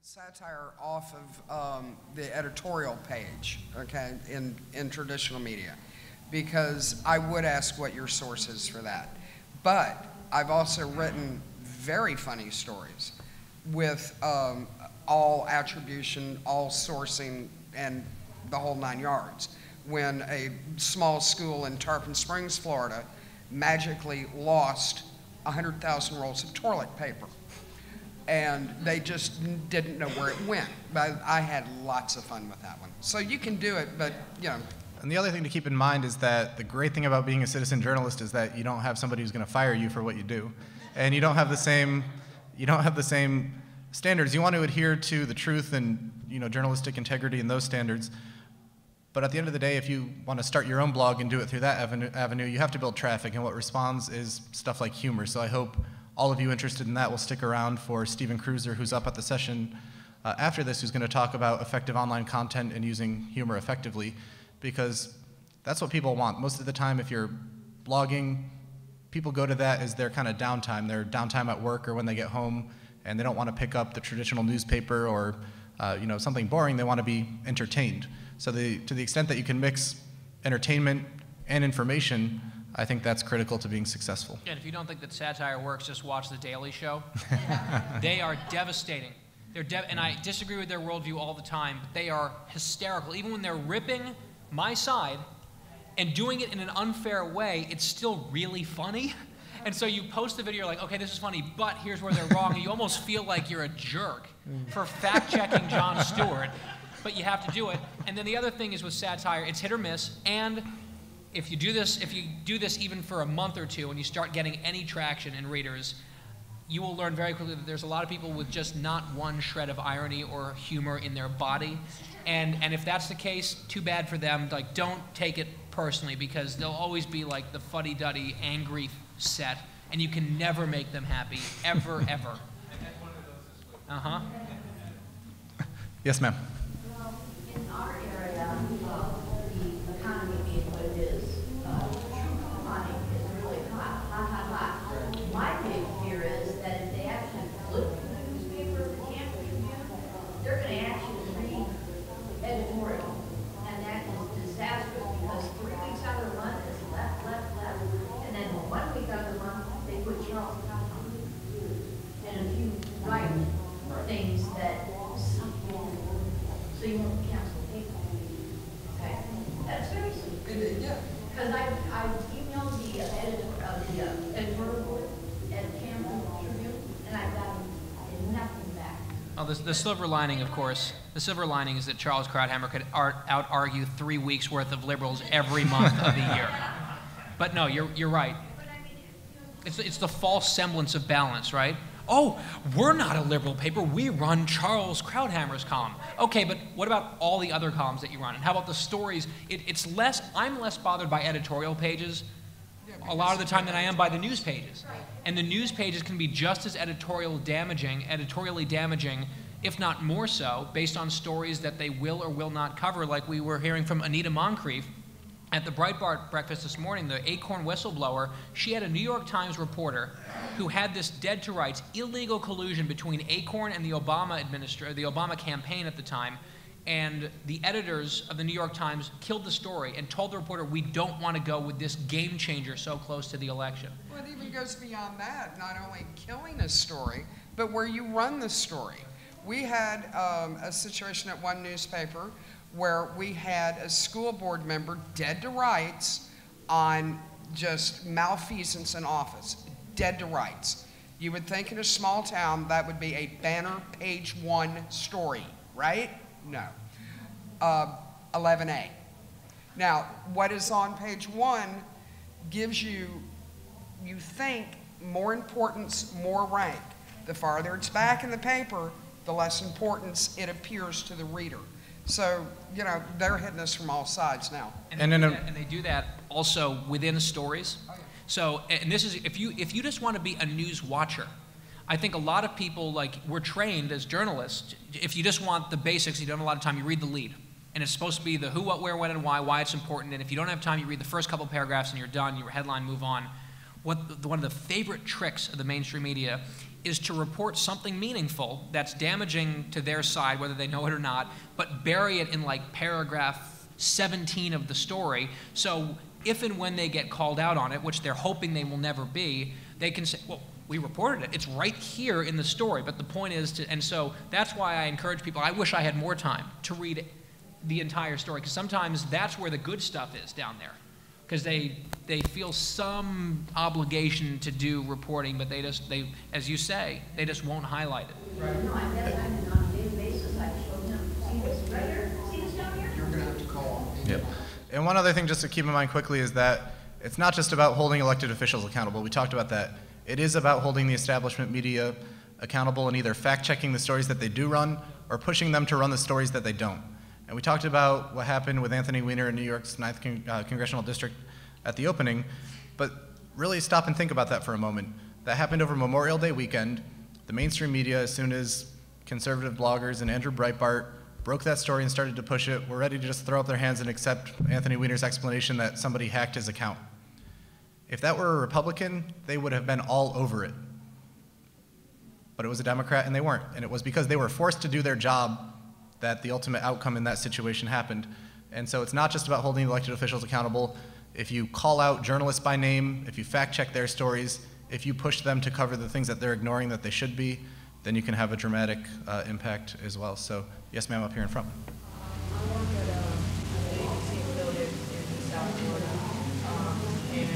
Satire off of the editorial page, okay, in traditional media, because I would ask what your source is for that. But I've also written very funny stories with all attribution, all sourcing, and the whole 9 yards. When a small school in Tarpon Springs, Florida, magically lost 100,000 rolls of toilet paper. And they just didn't know where it went. But I had lots of fun with that one. So you can do it, but, you know. And the other thing to keep in mind is that the great thing about being a citizen journalist is that you don't have somebody who's going to fire you for what you do. And you don't have the same standards. You want to adhere to the truth and, journalistic integrity and those standards. But at the end of the day, if you want to start your own blog and do it through that avenue, you have to build traffic, and what responds is stuff like humor. So I hope all of you interested in that will stick around for Stephen Cruiser, who's up at the session after this, who's going to talk about effective online content and using humor effectively, because that's what people want. Most of the time, if you're blogging, people go to that as their kind of downtime, their downtime at work or when they get home, and they don't want to pick up the traditional newspaper or something boring. They want to be entertained. So to the extent that you can mix entertainment and information, I think that's critical to being successful. And if you don't think that satire works, just watch The Daily Show. They are devastating. And I disagree with their worldview all the time, but they are hysterical. Even when they're ripping my side and doing it in an unfair way, it's still really funny. And so you post the video, you're like, okay, this is funny, but here's where they're wrong. And you almost feel like you're a jerk for fact-checking Jon Stewart, but you have to do it. And then the other thing is with satire, it's hit or miss, and if you do this even for a month or two and you start getting any traction in readers, you will learn very quickly that there's a lot of people with just not one shred of irony or humor in their body. And if that's the case, too bad for them. Like, don't take it personally, because they'll always be like the fuddy-duddy, angry set, and you can never make them happy, ever, ever. Uh-huh. Yes, ma'am. Well, in our area, the economy being what it is, money is really hot. My big fear is that if they actually flip the newspaper, the campus review, they're going to actually read editorial, and that is disastrous, because 3 weeks out of the month is left, and then 1 week out of the month they put Charles Cotton and a few right things that so you won't cancel paper. Okay, that's seriously. Yeah. Because I emailed the editor of the editorial board at Campbell Tribune, and I got nothing back. Well, the silver lining, of course, the silver lining is that Charles Krauthammer could out-argue 3 weeks worth of liberals every month of the year. But no, you're right. It's the false semblance of balance, right? Oh, we're not a liberal paper. We run Charles Krauthammer's column. Okay, but what about all the other columns that you run? And how about the stories? I'm less bothered by editorial pages a lot of the time than I am by the news pages. And the news pages can be just as editorially damaging, if not more so, based on stories that they will or will not cover, like we were hearing from Anita Moncrief at the Breitbart breakfast this morning, the Acorn whistleblower. She had a New York Times reporter who had this dead to rights illegal collusion between Acorn and the Obama campaign at the time, and the editors of the New York Times killed the story and told the reporter, we don't want to go with this game changer so close to the election. Well, it even goes beyond that, not only killing a story, but where you run the story. We had a situation at one newspaper where we had a school board member dead to rights on just malfeasance in office, dead to rights. You would think in a small town that would be a banner page 1 story, right? No. 11A. Now, what is on page 1 gives you think, more importance, more rank. The farther it's back in the paper, the less importance it appears to the reader. So, they're hitting us from all sides now. And they do that also within stories. Oh, yeah. So, and this is, if you just want to be a news watcher, I think a lot of people, we're trained as journalists. If you just want the basics, you don't have a lot of time, you read the lead. And it's supposed to be the who, what, where, when, and why it's important. And if you don't have time, you read the first couple paragraphs and you're done, your headline, move on. one of the favorite tricks of the mainstream media is to report something meaningful that's damaging to their side, whether they know it or not, but bury it in like paragraph 17 of the story. So if and when they get called out on it, which they're hoping they will never be, they can say, well, we reported it. It's right here in the story. But the point is to, and so that's why I encourage people, I wish I had more time to read the entire story, because sometimes that's where the good stuff is down there. Because they feel some obligation to do reporting, but they, as you say, they just won't highlight it. Right. No, I've done it on a daily basis. I showed them, see this right here? See this down here? You're going to have to call. Yep. And one other thing just to keep in mind quickly is that it's not just about holding elected officials accountable. We talked about that. It is about holding the establishment media accountable and either fact-checking the stories that they do run or pushing them to run the stories that they don't. And we talked about what happened with Anthony Weiner in New York's 9th Congressional District at the opening, but really stop and think about that for a moment. That happened over Memorial Day weekend. The mainstream media, as soon as conservative bloggers and Andrew Breitbart broke that story and started to push it, were ready to just throw up their hands and accept Anthony Weiner's explanation that somebody hacked his account. If that were a Republican, they would have been all over it. But it was a Democrat and they weren't. And it was because they were forced to do their job that the ultimate outcome in that situation happened. And so it's not just about holding elected officials accountable. If you call out journalists by name, if you fact check their stories, if you push them to cover the things that they're ignoring that they should be, then you can have a dramatic impact as well. So yes, ma'am, up here in front. I work at an agency affiliate in South Florida, and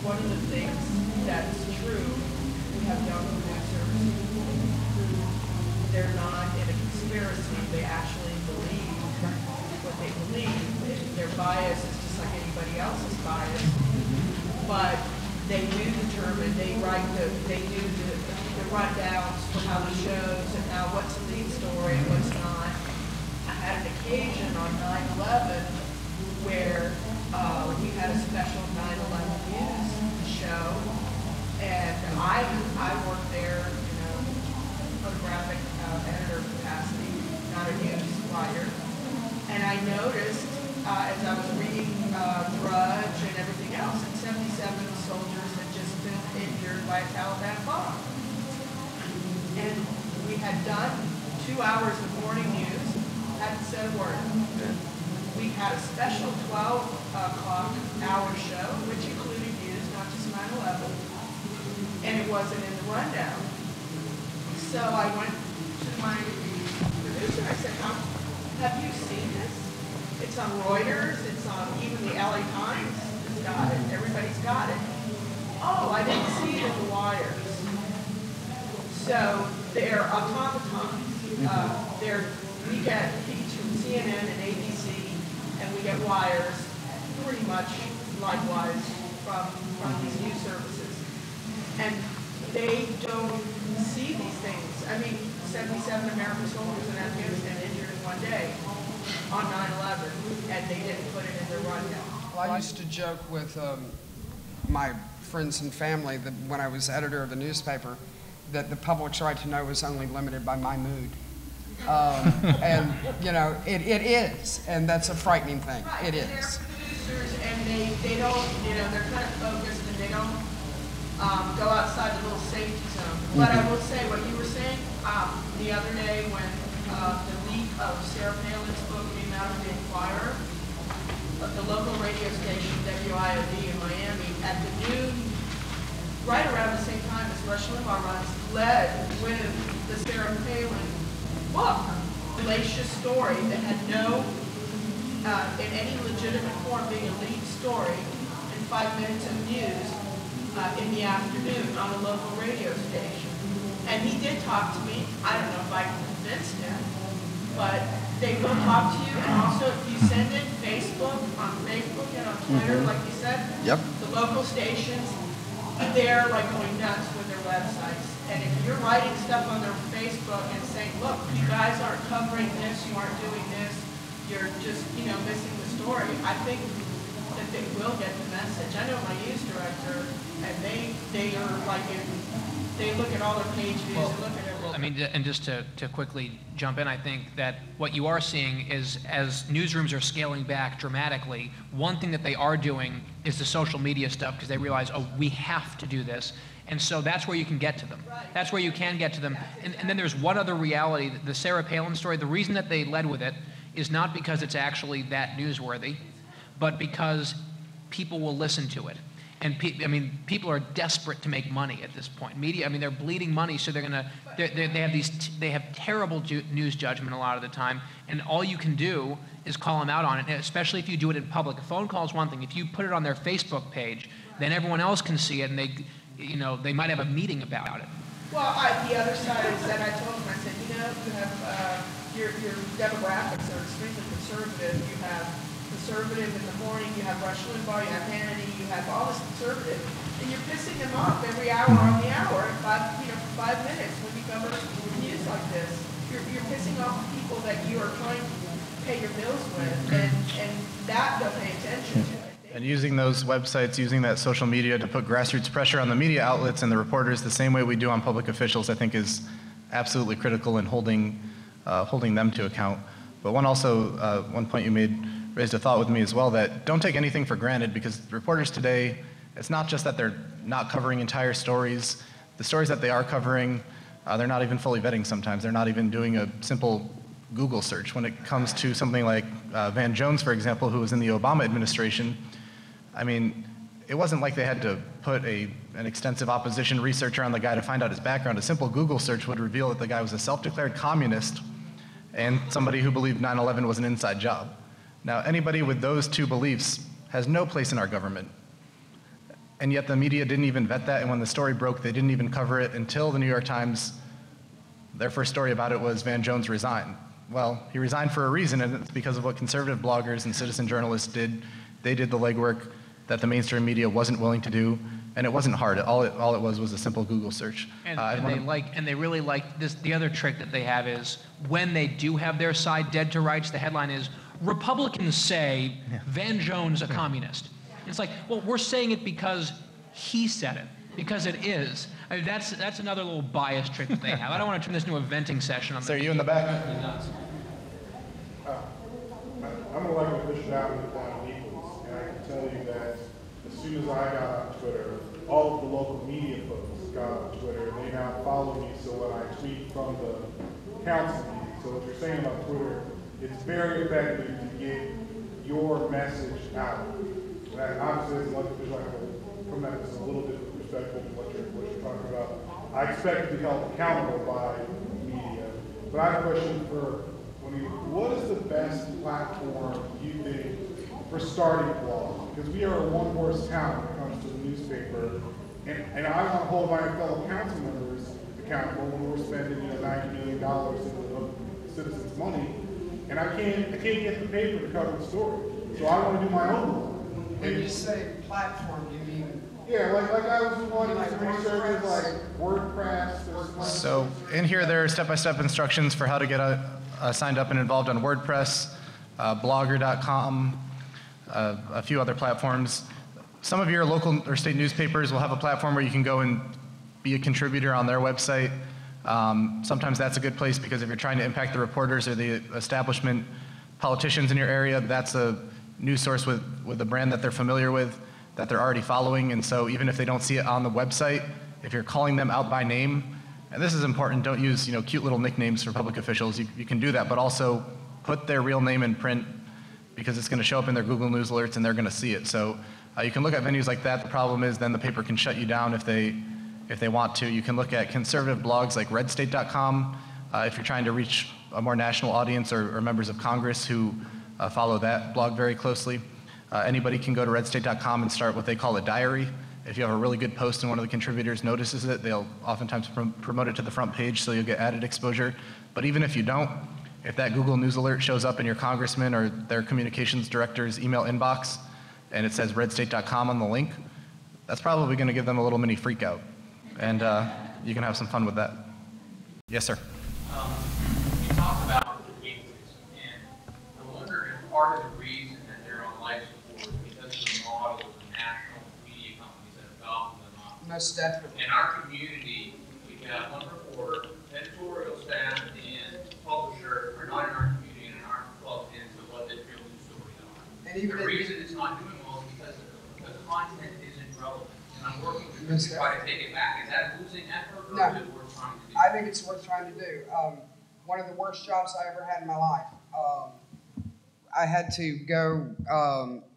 one of the things that's true, we have young producers who they're not in a conspiracy, they actually believe what they believe. Their bias is just like anybody else's bias, but they do determine, they do the rundowns for how the shows and now what's the lead story and what's not. I had an occasion on 9/11 where we had a special 9/11 news show, and I worked there, photographic editor capacity, not a news writer, and I noticed as I was reading Grudge and everything else, that 77 soldiers had just been injured by a Taliban bomb. And we had done 2 hours of morning news, hadn't said a word. We had a special 12 o'clock hour show, which included news, not just 9/11, and it wasn't in the rundown. So I went to my producer, I said, have you seen this? It's on Reuters, it's on even the LA Times has got it, everybody's got it. Oh, I didn't see it in the wires. So they're automatons. We get feeds from CNN and ABC, and we get wires pretty much likewise from these news services. And they don't see these things. I mean, 77 American soldiers in Afghanistan injured in one day on 9/11, and they didn't put it in their rundown. Well, I used to joke with my friends and family that when I was editor of the newspaper, that the public's right to know was only limited by my mood. And, it is, and that's a frightening thing. Right, it and is. they're producers, and they don't, they're kind of focused, and they don't go outside the little safety zone. But I will say, what you were saying the other day when the leak of Sarah Palin's book came out of the Inquirer, the local radio station, WIOD in Miami, at the noon, right around the same time as Rush Limbaugh runs, led with the Sarah Palin book, salacious story that had no, in any legitimate form, being a lead story, in 5 minutes of news in the afternoon on a local radio station. And he did talk to me. I don't know if I convinced him, but they will talk to you. And also, if you send it on Facebook and on Twitter, like you said, the local stations, they're like going nuts with their websites. And if you're writing stuff on their Facebook and saying, look, you guys aren't covering this, you aren't doing this, you're just, missing the story, I think that they will get the message. I know my news director, and they are like, they look at all their page views and look at everything. I mean, and just to quickly jump in, I think that what you are seeing is as newsrooms are scaling back dramatically, one thing that they are doing is the social media stuff because they realize, oh, we have to do this. And so that's where you can get to them. That's where you can get to them. And then there's one other reality, the Sarah Palin story. The reason that they led with it is not because it's actually that newsworthy, but because people will listen to it. And people are desperate to make money at this point. Media, they're bleeding money, so they have terrible news judgment a lot of the time, and all you can do is call them out on it, especially if you do it in public. A phone call is one thing. If you put it on their Facebook page, then everyone else can see it, and they might have a meeting about it. Well, the other side is that I told them, I said, you have your demographics are extremely conservative. You have conservative in the morning, you have Rush Limbaugh, you have Hannity, you have all this conservative, and you're pissing them off every hour on the hour, 5 minutes when you cover news like this. You're pissing off the people that you are trying to pay your bills with, and that don't pay attention to it. And using those websites, using that social media to put grassroots pressure on the media outlets and the reporters the same way we do on public officials, I think is absolutely critical in holding them to account. But one point you made raised a thought with me as well, that don't take anything for granted, because reporters today, it's not just that they're not covering entire stories. The stories that they are covering, they're not even fully vetting sometimes. They're not even doing a simple Google search. When it comes to something like Van Jones, for example, who was in the Obama administration, it wasn't like they had to put an extensive opposition researcher on the guy to find out his background. A simple Google search would reveal that the guy was a self-declared communist and somebody who believed 9/11 was an inside job. Now, anybody with those two beliefs has no place in our government. And yet the media didn't even vet that, and when the story broke, they didn't even cover it until the New York Times, their first story about it was Van Jones resigned. Well, he resigned for a reason, and it's because of what conservative bloggers and citizen journalists did. They did the legwork that the mainstream media wasn't willing to do, and it wasn't hard. All it was a simple Google search. And they really like this. The other trick that they have is when they do have their side dead to rights, the headline is, Republicans say Van Jones a communist. It's like, well, we're saying it because he said it, because it is. That's another little bias trick that they have. I don't want to turn this into a venting session. Sir, you in the back? I'm an elected official down in the town of Naples, and I can tell you that as soon as I got on Twitter, all of the local media folks got on Twitter, and they now follow me, so when I tweet from the council meeting, so what you're saying about Twitter, it's very effective to get your message out. And obviously, as an elected official, I can come at this a little bit respectful to what you're talking about. I expect to be held accountable by media. But I have a question for what is the best platform you think for starting blogs? Because we are a one-horse town when it comes to the newspaper, and I want to hold my fellow council members accountable when we're spending $90 million of citizens' money, and I can't get the paper to cover the story. So I want to do my own blog. When you say platform, you mean? Yeah, like I was wanting to research like WordPress. So in here, there are step-by-step instructions for how to get signed up and involved on WordPress, Blogger.com, a few other platforms. Some of your local or state newspapers will have a platform where you can go and be a contributor on their website. Sometimes that's a good place because if you're trying to impact the reporters or the establishment politicians in your area, that's a news source with a brand that they're familiar with, that they're already following. And so even if they don't see it on the website, if you're calling them out by name, and this is important, don't use cute little nicknames for public officials. You can do that, but also put their real name in print because it's going to show up in their Google News alerts and they're going to see it. So you can look at venues like that. The problem is then the paper can shut you down if they want to. You can look at conservative blogs like redstate.com if you're trying to reach a more national audience or members of Congress who follow that blog very closely. Anybody can go to redstate.com and start what they call a diary. If you have a really good post and one of the contributors notices it, they'll oftentimes promote it to the front page so you'll get added exposure. But even if you don't, if that Google News alert shows up in your congressman or their communications director's email inbox and it says redstate.com on the link, that's probably going to give them a little mini freak out. And you can have some fun with that. Yes, sir. You talk about the gateways, and I wonder if part of the reason that they're on life support is because of the model of the national companies that have adopted them. Most definitely. In our community, we've got one reporter, editorial staff and publisher are not in our community and aren't plugged into what the real news stories are. And even the reason it's not doing well is because the content isn't relevant. And I'm working to try to take it back. Is that losing effort, or is it worth trying to do? I think it's worth trying to do. One of the worst jobs I ever had in my life. I had to go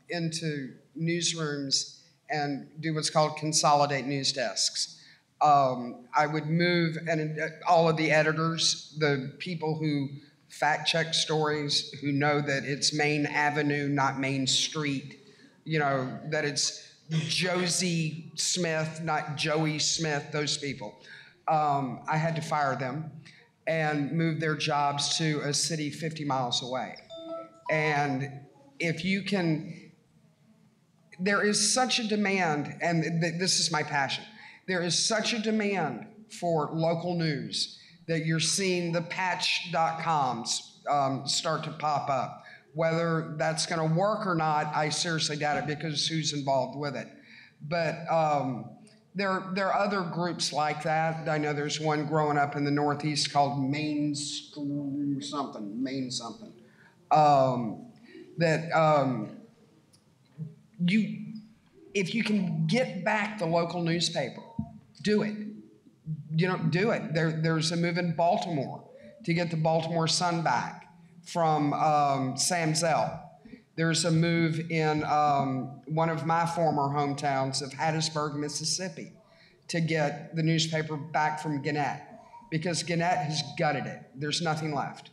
into newsrooms and do what's called consolidate news desks. I would move, and all of the editors, the people who fact check stories, who know that it's Main Avenue, not Main Street, you know, that it's Josie Smith, not Joey Smith, those people. I had to fire them and move their jobs to a city 50 miles away. And if you can, there is such a demand, and this is my passion, there is such a demand for local news that you're seeing the patch.coms start to pop up. Whether that's going to work or not, I seriously doubt it, because who's involved with it. But there are other groups like that. I know there's one growing up in the Northeast called Main something. If you can get back the local newspaper, do it. You know, do it. There's a move in Baltimore to get the Baltimore Sun back from Sam Zell. There's a move in one of my former hometowns of Hattiesburg, Mississippi, to get the newspaper back from Gannett, because Gannett has gutted it. There's nothing left.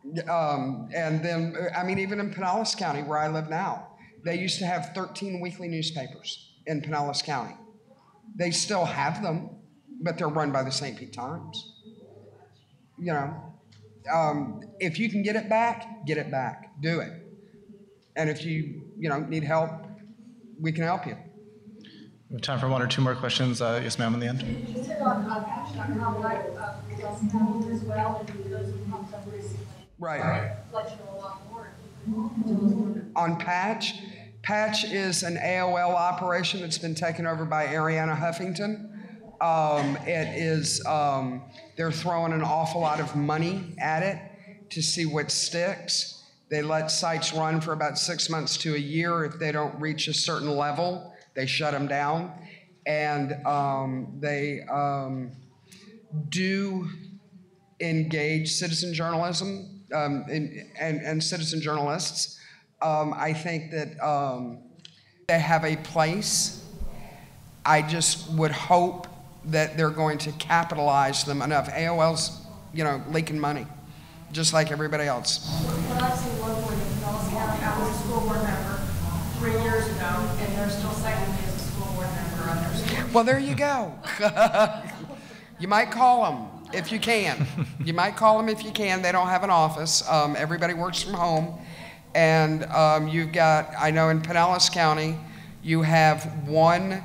And then, I mean, even in Pinellas County, where I live now, they used to have 13 weekly newspapers in Pinellas County. They still have them, but they're run by the St. Pete Times. You know, if you can get it back, do it. And if you need help, we can help you. We have time for one or two more questions. Yes, ma'am, in the end. You said on patch.com, like, as well, and those who popped up recently. Right. Let you know a lot more. On Patch is an AOL operation that's been taken over by Ariana Huffington. They're throwing an awful lot of money at it to see what sticks. They let sites run for about 6 months to a year. If they don't reach a certain level, they shut them down. And they do engage citizen journalism and citizen journalists. I think that they have a place. I just would hope that they're going to capitalize them enough. AOL's, leaking money, just like everybody else. When I've seen locally in Pinellas County, I was a school board member 3 years ago, and they're still citing me as a school board member on their school. Well, there you go. You might call them if you can. You might call them if you can. They don't have an office. Everybody works from home. And you've got, I know in Pinellas County, you have one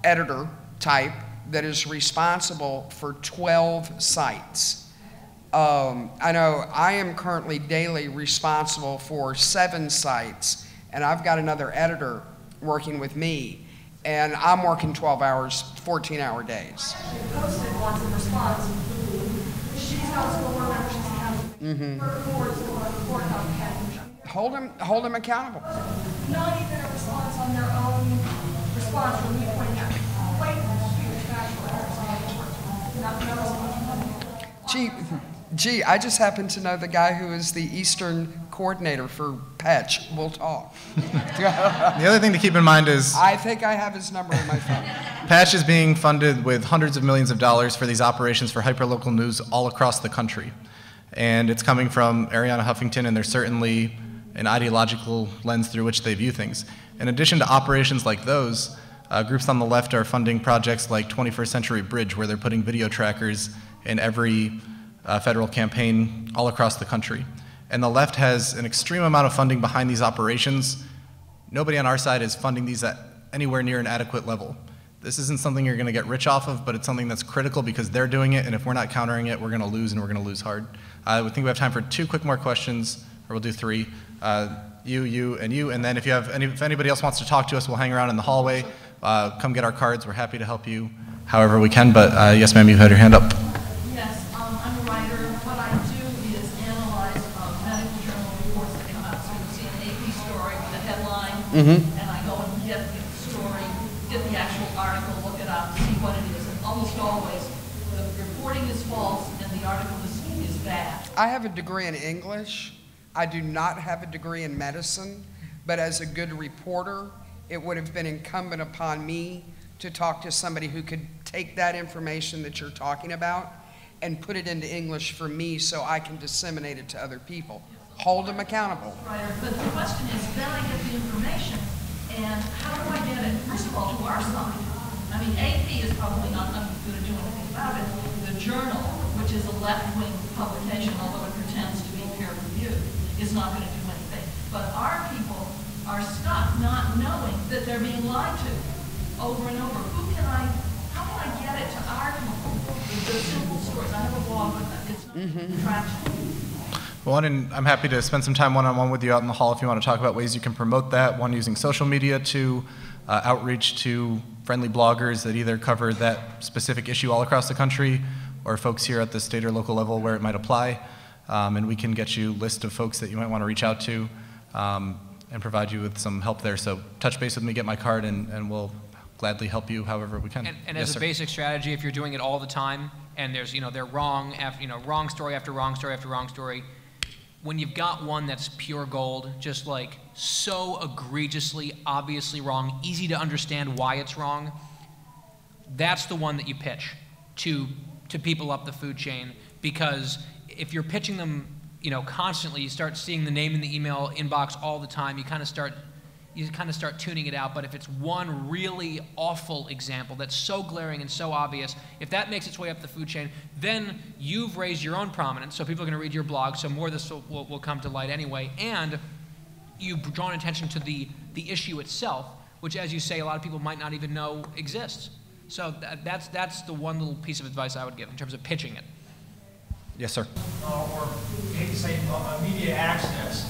editor type that is responsible for 12 sites. I know I am currently daily responsible for 7 sites, and I've got another editor working with me, and I'm working 12 hours, 14-hour days. I actually posted once in response. She's not a school board member, she's a council. Her board is going to report on Ken. Hold them accountable. Not even a response on their own response when you pointing out quite huge factual errors on the report. Not noticing. Gee, I just happen to know the guy who is the Eastern coordinator for Patch. We'll talk. The other thing to keep in mind is I think I have his number on my phone. Patch is being funded with hundreds of millions of dollars for these operations for hyperlocal news all across the country. And it's coming from Ariana Huffington, and there's certainly an ideological lens through which they view things. In addition to operations like those, groups on the left are funding projects like 21st Century Bridge, where they're putting video trackers in every federal campaign all across the country. And the left has an extreme amount of funding behind these operations. Nobody on our side is funding these at anywhere near an adequate level. This isn't something you're going to get rich off of, but it's something that's critical because they're doing it, and if we're not countering it, we're going to lose, and we're going to lose hard. I think we have time for 2 quick more questions, or we'll do 3. You, and then if anybody else wants to talk to us, we'll hang around in the hallway. Come get our cards. We're happy to help you however we can. But yes, ma'am, you had your hand up. Yes, I'm a writer. What I do is analyze medical journal reports that come out. So you see an AP story with a headline, and I go and get the story, get the actual article, look it up, see what it is. And almost always, the reporting is false and the article is bad. I have a degree in English. I do not have a degree in medicine, but as a good reporter, it would have been incumbent upon me to talk to somebody who could take that information that you're talking about and put it into English for me so I can disseminate it to other people. Hold them accountable. Right, but the question is, then I get the information, and how do I get it, first of all, to our side? I mean, AP is probably not going to do anything about it. The Journal, which is a left-wing publication, although it pretends to be peer-reviewed, is not going to do anything. But our people are stuck not knowing that they're being lied to over and over. How can I get it to our people? The simple stories. I have a blog with that. It's not traction. Well, and I'm happy to spend some time one-on-one with you out in the hall if you want to talk about ways you can promote that, one using social media to outreach to friendly bloggers that either cover that specific issue all across the country or folks here at the state or local level where it might apply. And we can get you a list of folks that you might want to reach out to and provide you with some help there. So touch base with me, get my card, and we'll gladly help you however we can. And yes, as a sir. basic strategy, if you're doing it all the time, and there's, they're wrong, wrong story after wrong story after wrong story, when you've got one that's pure gold, just like so egregiously, obviously wrong, easy to understand why it's wrong, that's the one that you pitch to people up the food chain. Because if you're pitching them, constantly, you start seeing the name in the email inbox all the time, you kind of start tuning it out. But if it's one really awful example that's so glaring and so obvious, if that makes its way up the food chain, then you've raised your own prominence, so people are going to read your blog, so more of this will come to light anyway, and you've drawn attention to the issue itself, which, as you say, a lot of people might not even know exists. So that's the one little piece of advice I would give in terms of pitching it. Yes, sir. Or maybe say media access.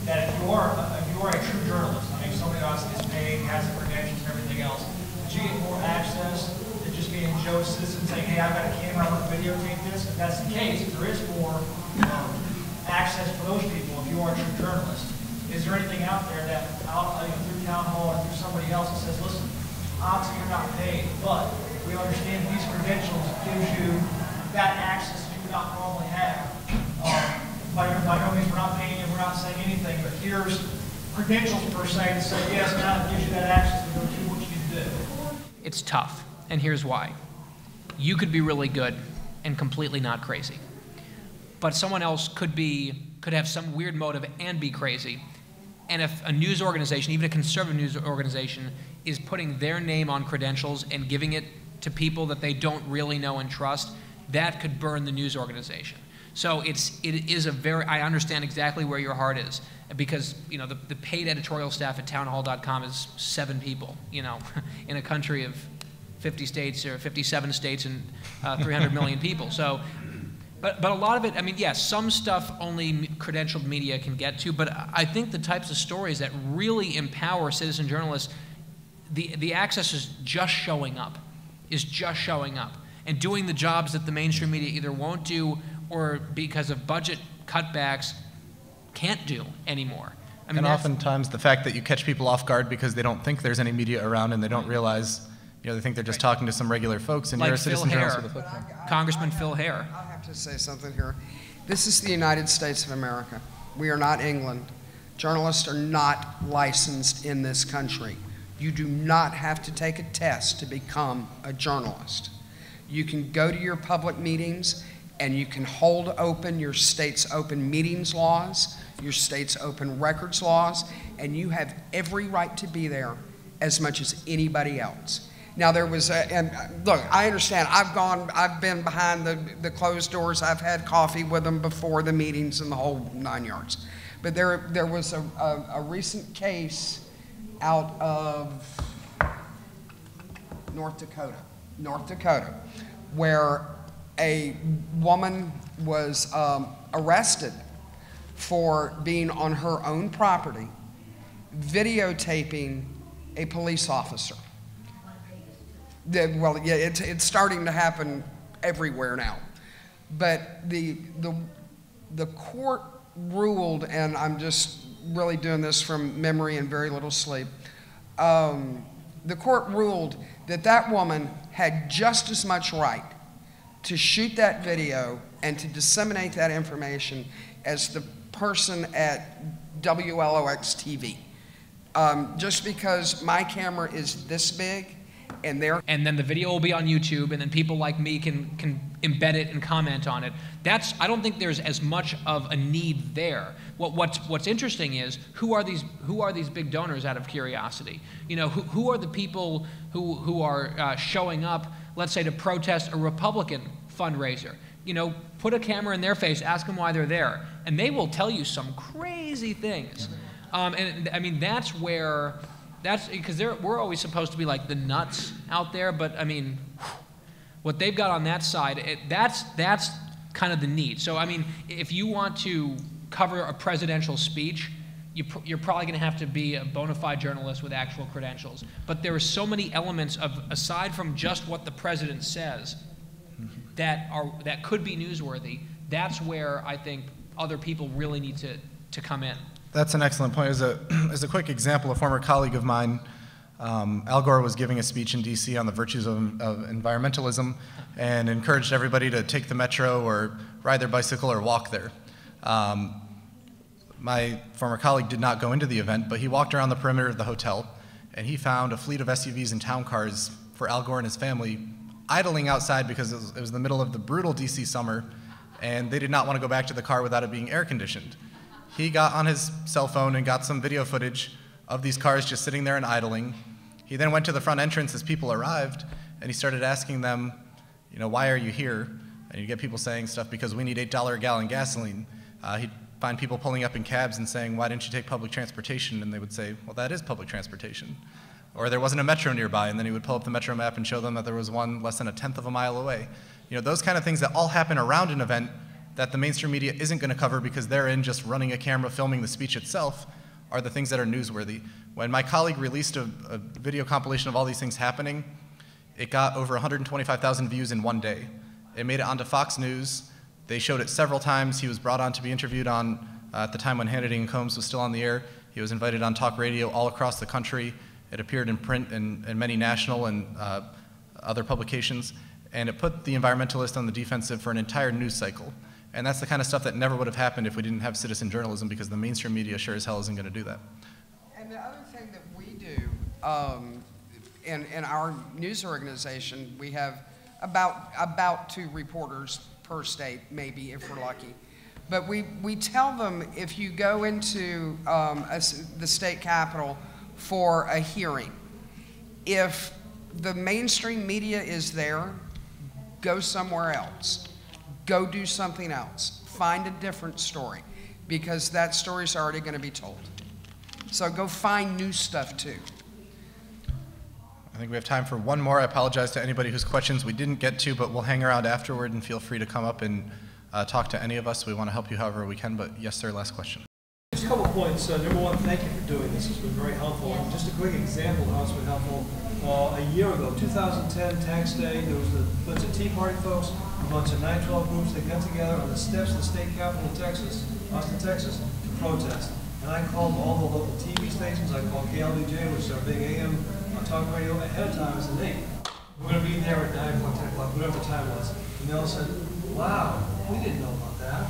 That if you are a true journalist, I mean, somebody else is paid, has the credentials and everything else, that you get more access than just being Joe Citizen saying, hey, I've got a camera, I'm going to videotape this. If that's the case, if there is more access for those people, if you are a true journalist, is there anything out there that through town hall or through somebody else that says, listen, obviously you're not paid, but we understand these credentials gives you that access that you would not normally have. By no means, we're not paying you, we're not saying anything, but here's credentials per se to say, yes, now it gives you that access to go do what you need to do. It's tough, and here's why. You could be really good and completely not crazy. But someone else could have some weird motive and be crazy. And if a news organization, even a conservative news organization, is putting their name on credentials and giving it to people that they don't really know and trust, that could burn the news organization. So it is I understand exactly where your heart is, because the paid editorial staff at townhall.com is 7 people, in a country of 50 states or 57 states and 300 million people. So, but a lot of it, I mean, yes, some stuff only credentialed media can get to, but I think the types of stories that really empower citizen journalists, the access is just showing up, and doing the jobs that the mainstream media either won't do or because of budget cutbacks can't do anymore. I mean, and oftentimes the fact that you catch people off guard because they don't think there's any media around and they don't realize, they think they're just talking to some regular folks, and like you're a citizen journalist with a Phil footprint. Congressman Phil Hare. I have to say something here. This is the United States of America. We are not England. Journalists are not licensed in this country. You do not have to take a test to become a journalist. You can go to your public meetings and you can hold open your state's open meetings laws, your state's open records laws, and you have every right to be there as much as anybody else. Now there was, and look, I understand, I've been behind the closed doors, I've had coffee with them before the meetings and the whole 9 yards. But there was a recent case out of North Dakota, where a woman was arrested for being on her own property, videotaping a police officer. Well, yeah, it's starting to happen everywhere now. But the court ruled, and I'm just really doing this from memory and very little sleep, the court ruled that that woman had just as much right to shoot that video and to disseminate that information as the person at WLOX TV. Just because my camera is this big and then the video will be on YouTube, and then people like me can embed it and comment on it. I don't think there's as much of a need there. What's interesting is who are these big donors out of curiosity? You know, who are the people who are showing up, let's say, to protest a Republican fundraiser? You know, put a camera in their face, ask them why they're there, and they will tell you some crazy things. And I mean, that's because we're always supposed to be like the nuts out there, but I mean, what they've got on that side, that's kind of the need. So I mean, if you want to cover a presidential speech, you're probably going to have to be a bona fide journalist with actual credentials. But there are so many elements aside from just what the president says, that could be newsworthy. That's where I think other people really need to come in. That's an excellent point. As a quick example, a former colleague of mine, Al Gore, was giving a speech in DC on the virtues of environmentalism and encouraged everybody to take the metro or ride their bicycle or walk there. My former colleague did not go into the event, but he walked around the perimeter of the hotel and he found a fleet of SUVs and town cars for Al Gore and his family idling outside because it was the middle of the brutal DC summer and they did not want to go back to the car without it being air conditioned. He got on his cell phone and got some video footage of these cars just sitting there and idling. He then went to the front entrance as people arrived, and he started asking them, you know, why are you here? And you get people saying stuff because we need $8 a gallon gasoline. He'd find people pulling up in cabs and saying, why didn't you take public transportation? And they would say, well, that is public transportation. Or there wasn't a metro nearby, and then he would pull up the metro map and show them that there was one less than 1/10 of a mile away. You know, those kind of things that all happen around an event that the mainstream media isn't going to cover because they're in just running a camera filming the speech itself are the things that are newsworthy. When my colleague released a video compilation of all these things happening, it got over 125,000 views in one day. It made it onto Fox News. They showed it several times. He was brought on to be interviewed on, at the time when Hannity and Combs was still on the air. He was invited on talk radio all across the country. It appeared in print and many national and other publications. And it put the environmentalists on the defensive for an entire news cycle. And that's the kind of stuff that never would have happened if we didn't have citizen journalism, because the mainstream media sure as hell isn't going to do that. And the other thing that we do in our news organization, we have about 2 reporters per state, maybe, if we're lucky. But we tell them, if you go into the state capitol for a hearing, if the mainstream media is there, go somewhere else. Go do something else. Find a different story, because that story's already going to be told. So go find new stuff too. I think we have time for one more. I apologize to anybody whose questions we didn't get to, but we'll hang around afterward and feel free to come up and talk to any of us. We want to help you however we can, but yes, sir, last question. Just a couple of points. Number one, thank you for doing this. It's been very helpful. And just a quick example of how it's been helpful. A year ago, 2010, Tax Day, there was a bunch of Tea Party folks, a bunch of 9/12 groups that got together on the steps of the state capitol in Texas, Austin, Texas, to protest. And I called all the local TV stations. I called KLBJ, which is our big AM talk radio, ahead of time. I said, hey, we're going to be there at 9 o'clock, 10 o'clock, whatever the time was. And they all said, wow, we didn't know about that.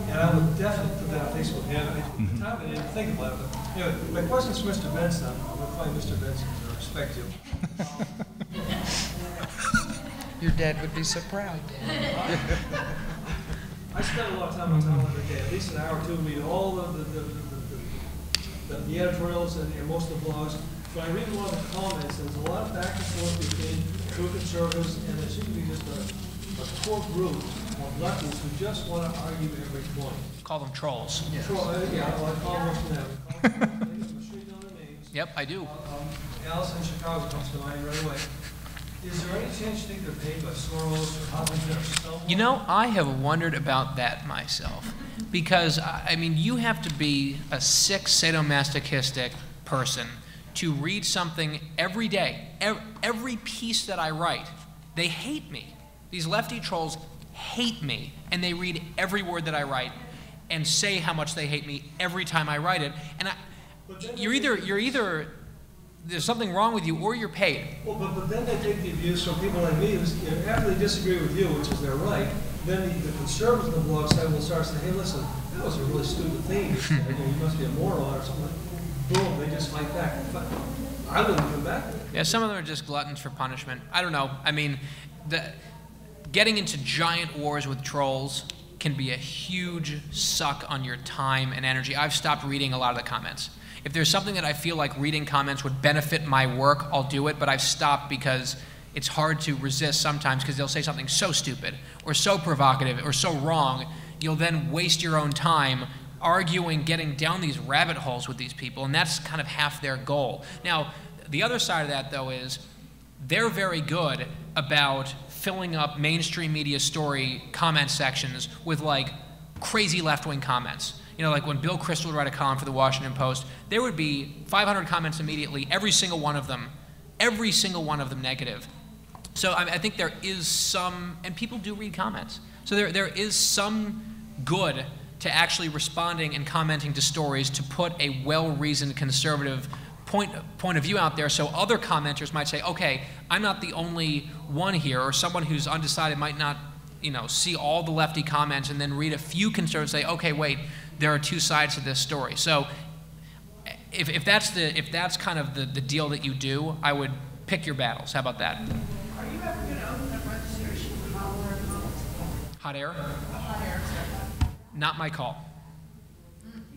And I would definitely put that on Facebook. And at the time, I didn't think about it. But anyway, my question is for Mr. Benson. I'm going to call you Mr. Benson to respect you. Your dad would be so proud. I spend a lot of time on time every day, at least an hour or two, reading all the editorials and most of the blogs. But I read a lot of the comments, and there's a lot of back and forth between true conservatives, and there seems to be just a core group of lefties who just want to argue every point. Call them trolls. Yes. Yeah, I call them what's them. Yep, I do. Alice in Chicago comes to mind right away. Is there any chance you think they're paid by Soros or Huffington or someone? You know, I have wondered about that myself, because I mean, you have to be a sick sadomasochistic person to read something every day, every piece that I write, they hate me. These lefty trolls hate me, and they read every word that I write and say how much they hate me every time I write it. And you're either there's something wrong with you, or you're paid. Well, but then they take the abuse from people like me, who's, after they disagree with you, which is their right, then the conservatives on the blog side will start saying, hey, listen, that was a really stupid thing. You must be a moron or something. Boom, they just fight back. I wouldn't come back with it. Yeah, some of them are just gluttons for punishment. I don't know. I mean, getting into giant wars with trolls can be a huge suck on your time and energy. I've stopped reading a lot of the comments. If there's something that I feel like reading comments would benefit my work, I'll do it, but I've stopped because it's hard to resist sometimes, because they'll say something so stupid or so provocative or so wrong, you'll then waste your own time arguing, getting down these rabbit holes with these people, and that's kind of half their goal. Now, the other side of that, though, is they're very good about filling up mainstream media story comment sections with, like, crazy left-wing comments. You know, like when Bill Kristol would write a column for the Washington Post, there would be 500 comments immediately, every single one of them negative. So I think there is some, and people do read comments, so there is some good to actually responding and commenting to stories to put a well-reasoned conservative point of view out there, so other commenters might say, okay, I'm not the only one here, or someone who's undecided might not, you know, see all the lefty comments and then read a few conservatives and say, okay, wait, there are two sides to this story. So if that's kind of the deal that you do, I would pick your battles. How about that? Are you ever going to open up registration for hot air comments? Hot air? Not my call.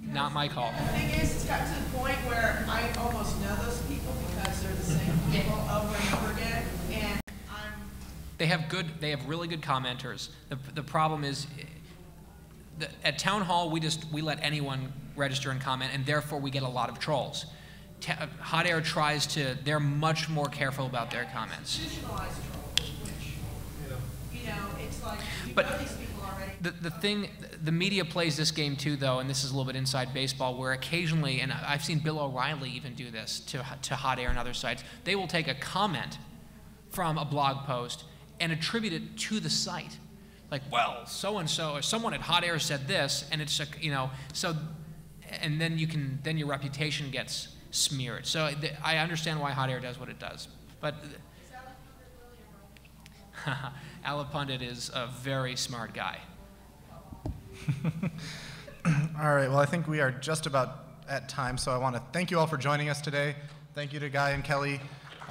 Not my call. The thing is, it's got to the point where I almost know those people because they're the same people over and over again, and They have really good commenters. The problem is, at Town Hall, we let anyone register and comment, and therefore we get a lot of trolls. Hot Air tries to, they're much more careful about their comments. institutionalized trolls, which, you know, it's like, you But know these people already. The media plays this game too, though, and this is a little bit inside baseball, where occasionally, and I've seen Bill O'Reilly even do this to Hot Air and other sites, they will take a comment from a blog post and attribute it to the site. Like, well, so-and-so, or someone at Hot Air said this, and it's, you know, so, and then your reputation gets smeared. So I understand why Hot Air does what it does. But Alapundit is a very smart guy. All right, well, I think we are just about at time, so I want to thank you all for joining us today. Thank you to Guy and Kelly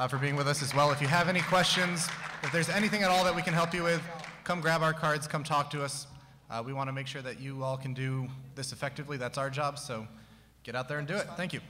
for being with us as well. If you have any questions, if there's anything at all that we can help you with, come grab our cards, come talk to us. We want to make sure that you all can do this effectively. That's our job, so get out there and do it. Thank you.